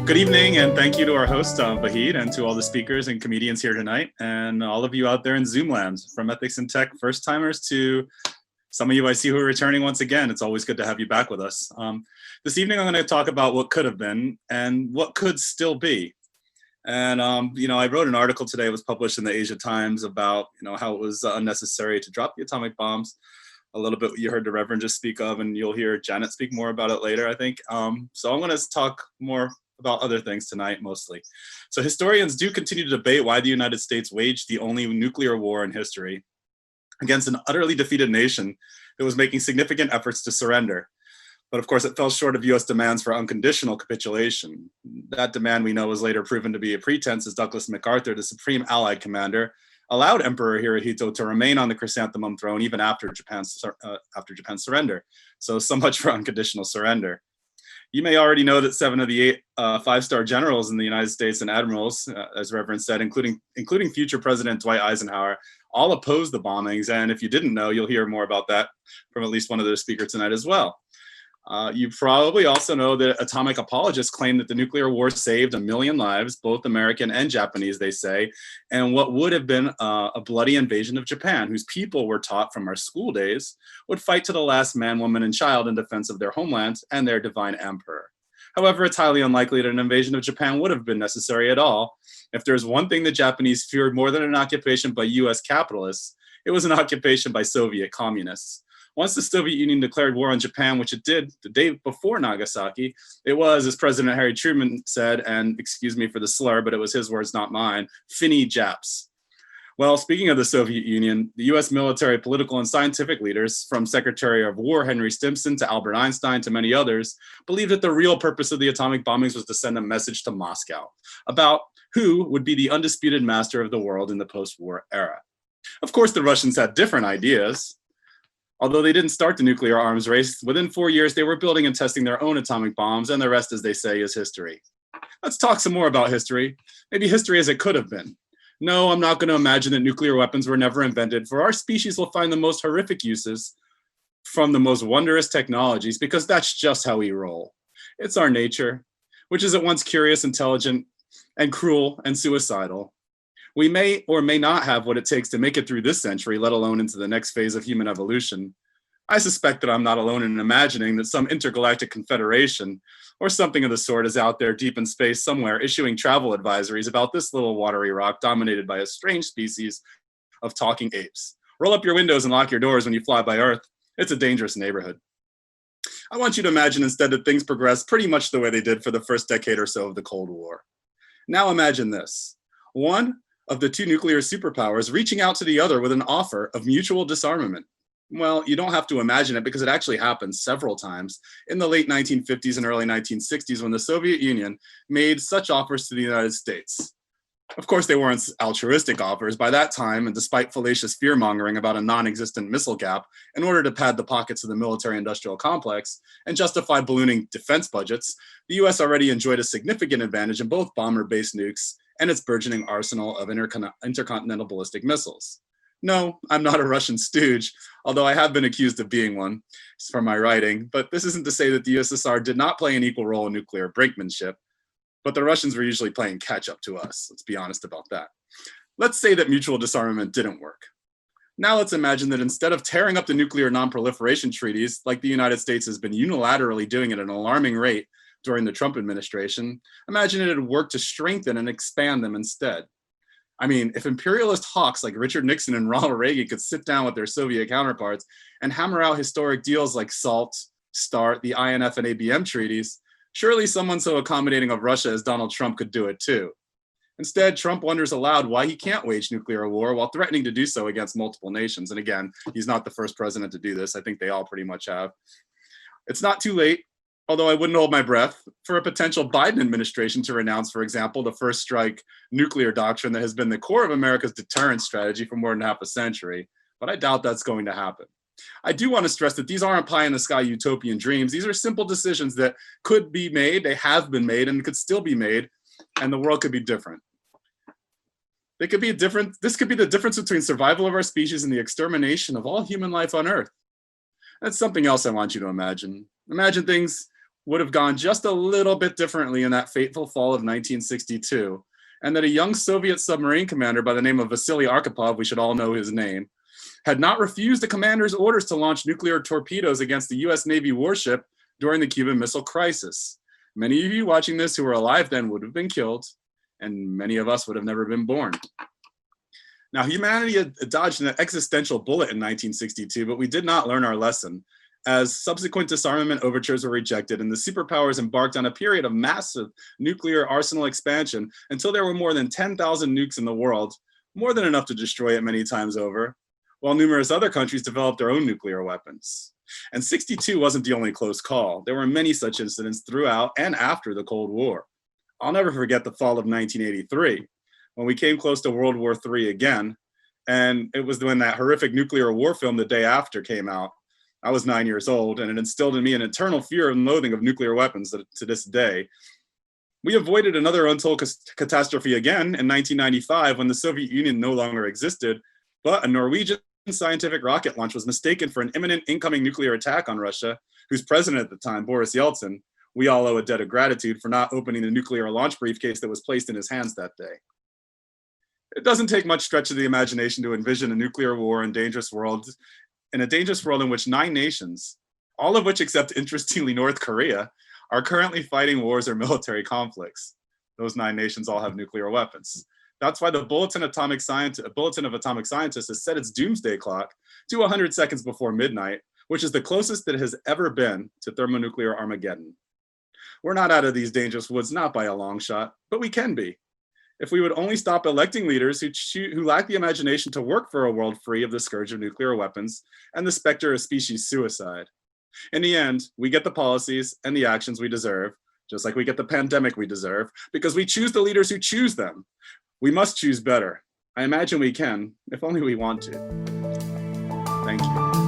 Good evening, and thank you to our host, Vahid, and to all the speakers and comedians here tonight, and all of you out there in Zoom lands, from Ethics and Tech first-timers to some of you I see who are returning once again. It's always good to have you back with us. This evening, I'm going to talk about what could have been and what could still be. And, I wrote an article today. It was published in the Asia Times about, how it was unnecessary to drop the atomic bombs. A little bit what you heard the Reverend just speak of, and you'll hear Janet speak more about it later, I think. So I'm going to talk more about other things tonight, mostly. So historians do continue to debate why the United States waged the only nuclear war in history against an utterly defeated nation that was making significant efforts to surrender. But of course, it fell short of US demands for unconditional capitulation. That demand we know was later proven to be a pretense, as Douglas MacArthur, the supreme Allied commander, allowed Emperor Hirohito to remain on the chrysanthemum throne even after Japan's surrender. So much for unconditional surrender. You may already know that 7 of the 8 five-star generals in the United States and admirals, as Reverend said, including future President Dwight Eisenhower, all opposed the bombings. And if you didn't know, you'll hear more about that from at least one of their speakers tonight as well. You probably also know that atomic apologists claim that the nuclear war saved 1 million lives, both American and Japanese, they say, and what would have been a bloody invasion of Japan, whose people were taught from our school days would fight to the last man, woman, and child in defense of their homeland and their divine emperor. However, it's highly unlikely that an invasion of Japan would have been necessary at all. If there's one thing the Japanese feared more than an occupation by US capitalists, it was an occupation by Soviet communists. Once the Soviet Union declared war on Japan, which it did the day before Nagasaki, it was, as President Harry Truman said, and excuse me for the slur, but it was his words, not mine, "Finny Japs." Well, speaking of the Soviet Union, the US military, political, and scientific leaders, from Secretary of War Henry Stimson to Albert Einstein to many others, believed that the real purpose of the atomic bombings was to send a message to Moscow about who would be the undisputed master of the world in the post-war era. Of course, the Russians had different ideas. Although they didn't start the nuclear arms race, within 4 years, they were building and testing their own atomic bombs, and the rest, as they say, is history. Let's talk some more about history. Maybe history as it could have been. No, I'm not going to imagine that nuclear weapons were never invented, for our species will find the most horrific uses from the most wondrous technologies, because that's just how we roll. It's our nature, which is at once curious, intelligent, and cruel and suicidal. We may or may not have what it takes to make it through this century, let alone into the next phase of human evolution. I suspect that I'm not alone in imagining that some intergalactic confederation or something of the sort is out there deep in space somewhere issuing travel advisories about this little watery rock dominated by a strange species of talking apes. Roll up your windows and lock your doors when you fly by Earth. It's a dangerous neighborhood. I want you to imagine instead that things progress pretty much the way they did for the first decade or so of the Cold War. Now imagine this. One of the 2 nuclear superpowers reaching out to the other with an offer of mutual disarmament. Well, you don't have to imagine it because it actually happened several times in the late 1950s and early 1960s when the Soviet Union made such offers to the United States. Of course, they weren't altruistic offers by that time, and despite fallacious fear-mongering about a non-existent missile gap in order to pad the pockets of the military-industrial complex and justify ballooning defense budgets, the US already enjoyed a significant advantage in both bomber-based nukes and its burgeoning arsenal of intercontinental ballistic missiles. No, I'm not a Russian stooge, although I have been accused of being one from my writing, but this isn't to say that the USSR did not play an equal role in nuclear brinkmanship, but the Russians were usually playing catch up to us. Let's be honest about that. Let's say that mutual disarmament didn't work. Now let's imagine that instead of tearing up the nuclear non-proliferation treaties, like the United States has been unilaterally doing at an alarming rate during the Trump administration, imagine it had worked to strengthen and expand them instead. I mean, if imperialist hawks like Richard Nixon and Ronald Reagan could sit down with their Soviet counterparts and hammer out historic deals like SALT, START, the INF and ABM treaties, surely someone so accommodating of Russia as Donald Trump could do it too. Instead, Trump wonders aloud why he can't wage nuclear war while threatening to do so against multiple nations. And again, he's not the first president to do this. I think they all pretty much have. It's not too late, although I wouldn't hold my breath, for a potential Biden administration to renounce, for example, the first strike nuclear doctrine that has been the core of America's deterrence strategy for more than half a century. But I doubt that's going to happen. I do want to stress that these aren't pie-in-the-sky utopian dreams. These are simple decisions that could be made, they have been made, and could still be made, and the world could be different. This could be the difference between survival of our species and the extermination of all human life on Earth. That's something else I want you to imagine. Imagine things would have gone just a little bit differently in that fateful fall of 1962, and that a young Soviet submarine commander by the name of Vasily Arkhipov, we should all know his name, had not refused the commander's orders to launch nuclear torpedoes against the US Navy warship during the Cuban Missile Crisis. Many of you watching this who were alive then would have been killed, and many of us would have never been born. Now, humanity had dodged an existential bullet in 1962, but we did not learn our lesson, as subsequent disarmament overtures were rejected and the superpowers embarked on a period of massive nuclear arsenal expansion until there were more than 10,000 nukes in the world, more than enough to destroy it many times over, while numerous other countries developed their own nuclear weapons. And 62 wasn't the only close call. There were many such incidents throughout and after the Cold War. I'll never forget the fall of 1983, when we came close to World War III again, and it was when that horrific nuclear war film The Day After came out. I was 9 years old, and it instilled in me an eternal fear and loathing of nuclear weapons to this day. We avoided another untold catastrophe again in 1995 when the Soviet Union no longer existed, but a Norwegian scientific rocket launch was mistaken for an imminent incoming nuclear attack on Russia, whose president at the time, Boris Yeltsin, we all owe a debt of gratitude for not opening the nuclear launch briefcase that was placed in his hands that day. It doesn't take much stretch of the imagination to envision a nuclear war in a dangerous world in which 9 nations, all of which except interestingly North Korea, are currently fighting wars or military conflicts. Those 9 nations all have nuclear weapons. That's why the Bulletin of Atomic Scientists has set its doomsday clock to 100 seconds before midnight, which is the closest that it has ever been to thermonuclear Armageddon. We're not out of these dangerous woods, not by a long shot, but we can be. If we would only stop electing leaders who lack the imagination to work for a world free of the scourge of nuclear weapons and the specter of species suicide. In the end, we get the policies and the actions we deserve, just like we get the pandemic we deserve, because we choose the leaders who choose them. We must choose better. I imagine we can, if only we want to. Thank you.